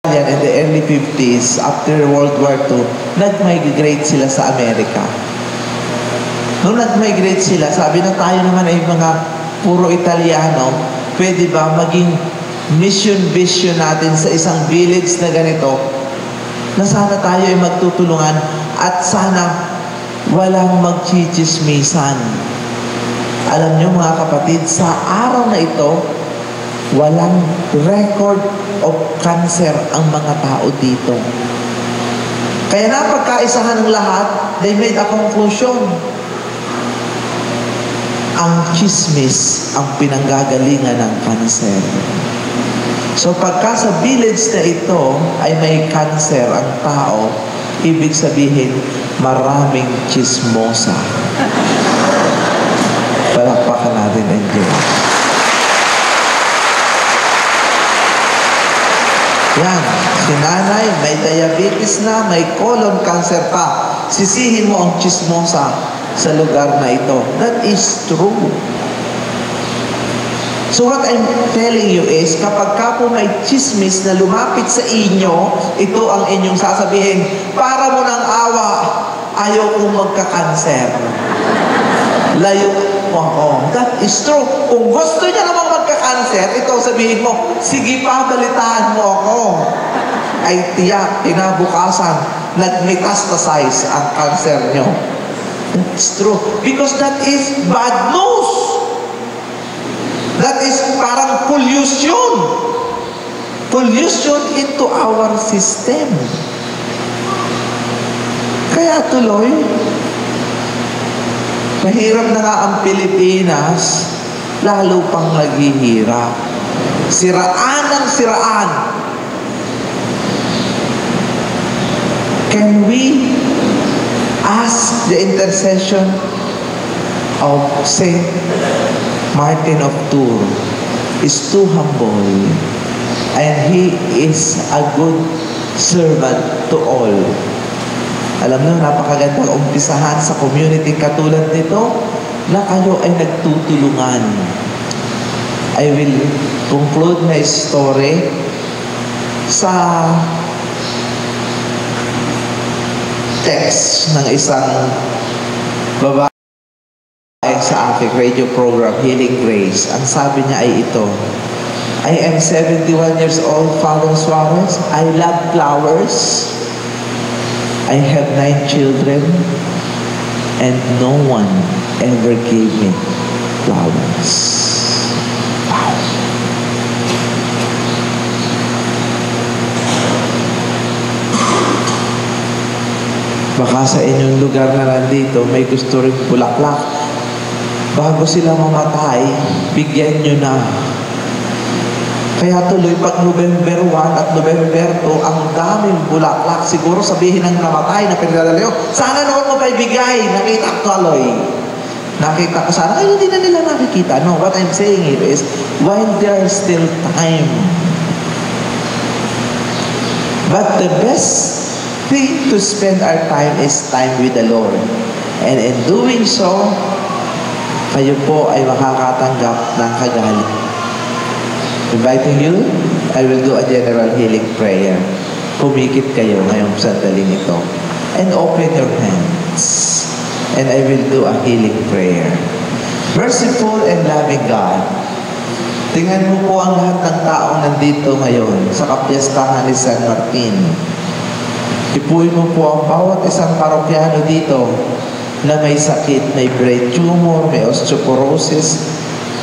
Yan in the early 50s, after World War II, nag-migrate sila sa Amerika. Nung nag-migrate sila, sabi na tayo naman ay mga puro Italiano, pwede ba maging mission vision natin sa isang village na ganito, na sana tayo ay magtutulungan at sana walang magchichismisan. Alam niyo mga kapatid, sa araw na ito, walang record of cancer ang mga tao dito. Kaya napagkaisahan ng lahat, they made a conclusion. Ang chismis ang pinanggagalingan ng cancer. So pagka sa village na ito ay may cancer ang tao, ibig sabihin maraming chismosa. Palakpakan natin ang Diyos. Yan, si nanay may diabetes na, may colon cancer pa. Sisihin mo ang chismosa sa lugar na ito. That is true. So what I'm telling you is, kapag ka po may chismis na lumapit sa inyo, ito ang inyong sasabihin, para mo ng awa, ayaw kong magka-cancer. Layo mo ako. That is true. Kung gusto niya namang magka-cancer, ito sabihin mo, sige pa, balitaan mo ako. Ay tiyak, kinabukasan, nag-metastasize ang cancer nyo. That's true. Because that is bad news. That is parang pollution. Pollution into our system. Kaya tuloy, mahirap na nga ang Pilipinas, lalo pang naghihirap. Siraan ang siraan. Can we ask the intercession of Saint Martin of Tours? Is too humble, and he is a good servant to all. Alam niyo, napakagandang umpisahan sa community katulad nito na kayo ay nagtutulungan. I will conclude my story sa text ng isang babae sa aking radio program, Healing Grace. Ang sabi niya ay ito, I am 71 years old, Father Suarez. I love flowers. I have 9 children, and no one ever gave me flowers. Wow. Baka sa inyong lugar na nandito, may gusto rin bulaklak. Bago sila mamatay, bigyan nyo na. Kaya tuloy, pag November 1 at November 2, ang daming bulaklak. Siguro sabihin ng namatay na pinagdadalayo, sana noon mo pa ibigay. Nakita ko tuloy. Nakita ko sana, ay hindi na nila nakikita. No, what I'm saying here is, while there's still time. But the best thing to spend our time is time with the Lord. And in doing so, kayo po ay makakatanggap ng kagaling. Inviting you, I will do a general healing prayer. Pumikit kayo ngayong sandaling ito. And open your hands. And I will do a healing prayer. Merciful and loving God, tingnan mo po ang lahat ng taong nandito ngayon sa kapiyastahan ni San Martin. Ipuin mo po ang bawat isang parokyano dito na may sakit, may brain tumor, may osteoporosis,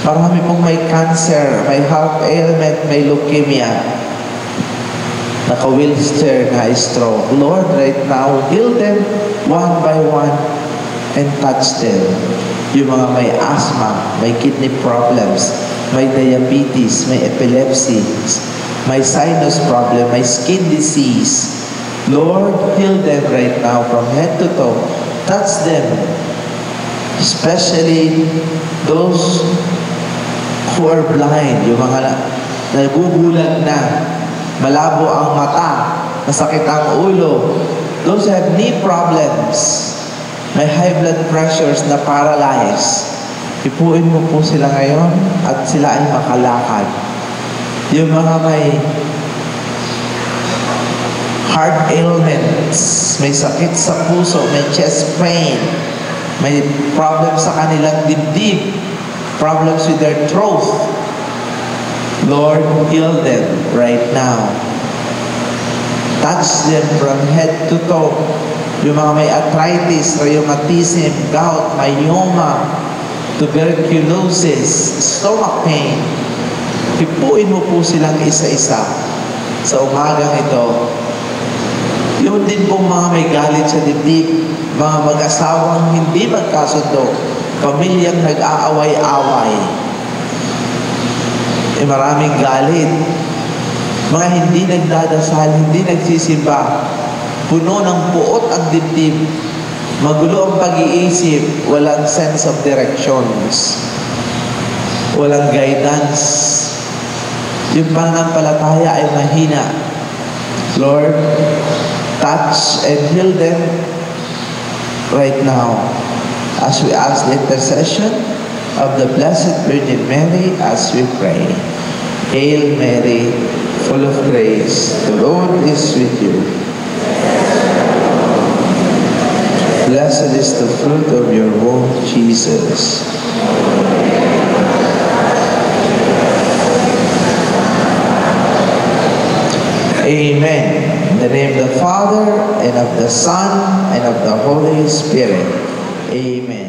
marami pong may cancer, may heart ailment, may leukemia, naka-wheelchair, na stroke. Lord, right now, heal them one by one and touch them. Yung mga may asthma, may kidney problems, may diabetes, may epilepsy, may sinus problem, may skin disease. Lord, heal them right now from head to toe. Touch them, especially those who are blind, yung mga nagugulat na, malabo ang mata, masakit ang ulo, those who have knee problems, may high blood pressures na paralyzed. Ipuin mo po sila ngayon at sila ay makalakad. Yung mga may heart ailments, may sakit sa puso, may chest pain, may problems sa kanilang dibdib, problems with their throat. Lord, heal them right now. Touch them from head to toe. Yung mga may arthritis, rheumatism, gout, myoma, tuberculosis, stomach pain. Hipuin mo po silang isa-isa sa umagang ito. Yun din po mga may galit sa dibdib, mga mag-asawang hindi magkasundo, pamilyang nag-aaway-away. Maraming galit. Mga hindi nagdadasal, hindi nagsisimba, puno ng puot ang dibdib, magulo ang pag-iisip, walang sense of directions, walang guidance. Yung pananampalataya ay mahina. Lord, touch and heal them right now as we ask the intercession of the Blessed Virgin Mary as we pray. Hail Mary, full of grace, the Lord is with you. Blessed is the fruit of your womb, Jesus. Amen. In the name of the Father, and of the Son, and of the Holy Spirit. Amen.